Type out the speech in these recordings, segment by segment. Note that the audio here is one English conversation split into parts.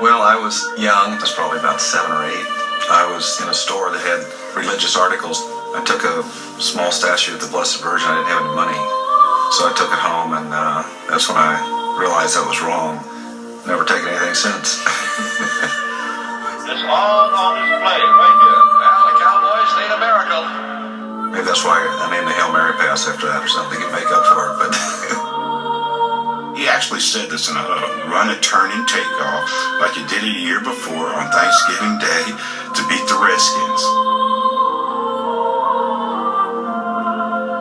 Well, I was young. I was probably about 7 or 8. I was in a store that had religious articles. I took a small statue of the Blessed Virgin. I didn't have any money, so I took it home, and that's when I realized that was wrong. Never taken anything since. It's all on display right here. Well, the Cowboys need a miracle. Maybe that's why I named the Hail Mary pass after that or something to make up for it, but... He actually said this in a run, a turn, and takeoff like he did it a year before on Thanksgiving Day to beat the Redskins.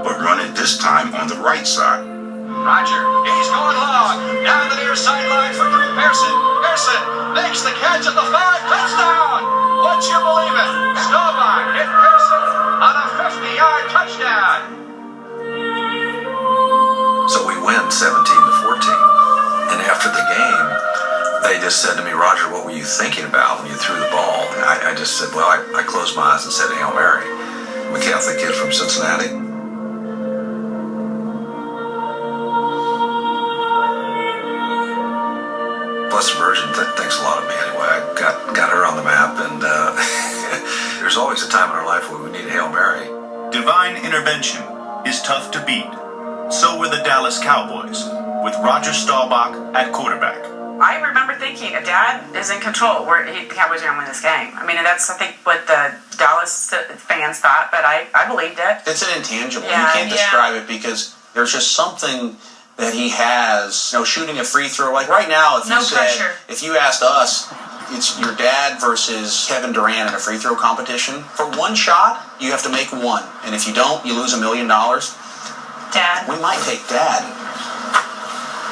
But run it this time on the right side. Roger, he's going long. Down the near sideline for Drew Pearson. Pearson makes the catch at the 5. Touchdown! Would you believe it? Staubach hit Pearson on a 50-yard touchdown. So we win 17-14. And after the game, they just said to me, Roger, what were you thinking about when you threw the ball? And I just said, well, I closed my eyes and said Hail Mary. I'm a Catholic kid from Cincinnati. Blessed Virgin thinks a lot of me anyway. I got her on the map, and there's always a time in our life where we need a Hail Mary. Divine intervention is tough to beat. So were the Dallas Cowboys, with Roger Staubach at quarterback. I remember thinking, Dad is in control. The Cowboys are going to win this game. I mean, that's, I think, what the Dallas fans thought, but I believed it. It's an intangible. Yeah, you can't describe it because there's just something that he has. Shooting a free throw. Like right now, if you asked us, it's your dad versus Kevin Durant in a free throw competition. For one shot, you have to make one. And if you don't, you lose $1 million. Dad. We might take Dad.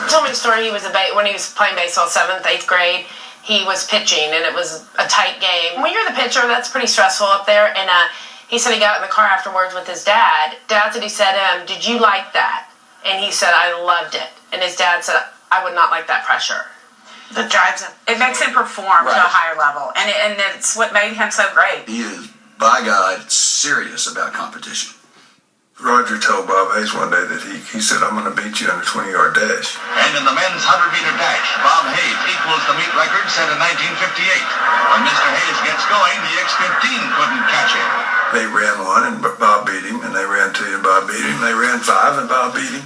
Tell me the story. When he was playing baseball, 7th, 8th grade, he was pitching, and it was a tight game. When you're the pitcher, that's pretty stressful up there. And he said he got in the car afterwards with his dad. Dad said he said to him, "Did you like that?" And he said, "I loved it." And his dad said, "I would not like that pressure." That drives him. It makes him perform to a higher level, and it's what made him so great. He is, by God, serious about competition. Roger told Bob Hayes one day that he said, "I'm going to beat you on a 20-yard dash." And in the men's 100-meter dash, Bob Hayes equals the meet record set in 1958. When Mr. Hayes gets going, the X-15 couldn't catch him. They ran 1 and Bob beat him, and they ran 2 and Bob beat him. They ran 5 and Bob beat him,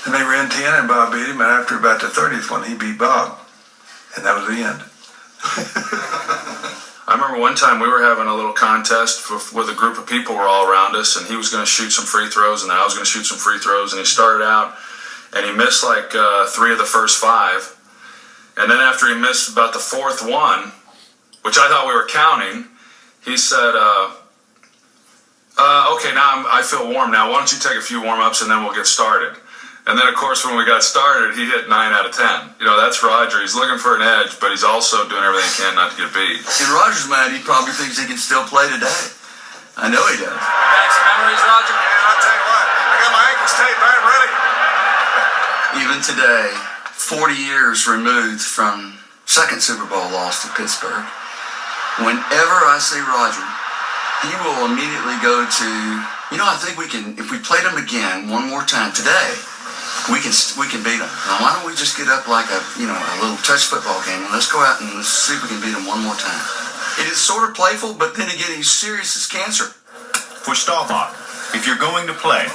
and they ran 10 and Bob beat him. And after about the 30th one, he beat Bob, and that was the end. I remember one time we were having a little contest with a group of people were all around us, and he was going to shoot some free throws, and I was going to shoot some free throws, and he started out, and he missed like 3 of the first 5, and then after he missed about the 4th one, which I thought we were counting, he said, okay, now I feel warm now, why don't you take a few warm-ups and then we'll get started. And then, of course, when we got started, he hit 9 out of 10. That's Roger. He's looking for an edge, but he's also doing everything he can not to get beat. In Roger's mind, he probably thinks he can still play today. I know he does. Got some memories, Roger? Yeah, I'll tell you what, I got my ankles taped, I'm ready. Even today, 40 years removed from second Super Bowl loss to Pittsburgh, whenever I see Roger, he will immediately go to, I think we can, if we played him again one more time today, we can beat them. Now, why don't we just get up like a little touch football game, and let's go out and let's see if we can beat them one more time. It is sort of playful, but then again, he's serious as cancer. For Staubach, if you're going to play,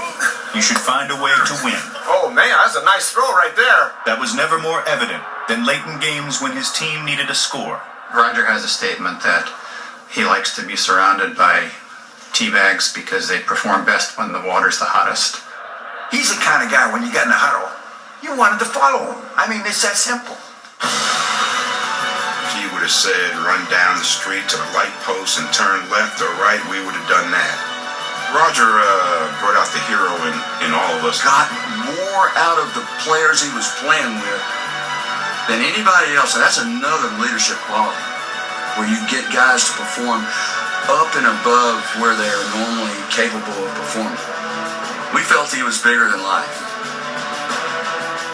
you should find a way to win. Oh, man, that's a nice throw right there. That was never more evident than late in games when his team needed a score. Roger has a statement that he likes to be surrounded by tea bags because they perform best when the water's the hottest. He's the kind of guy, when you got in the huddle, you wanted to follow him. I mean, it's that simple. If he would have said, run down the street to the light post and turn left or right, we would have done that. Roger brought out the hero in all of us. Got more out of the players he was playing with than anybody else. And that's another leadership quality, where you get guys to perform up and above where they are normally capable of performing. We felt he was bigger than life.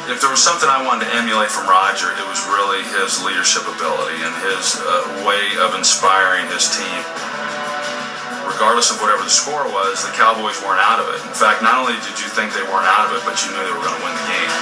If there was something I wanted to emulate from Roger, it was really his leadership ability and his way of inspiring his team. Regardless of whatever the score was, the Cowboys weren't out of it. In fact, not only did you think they weren't out of it, but you knew they were going to win the game.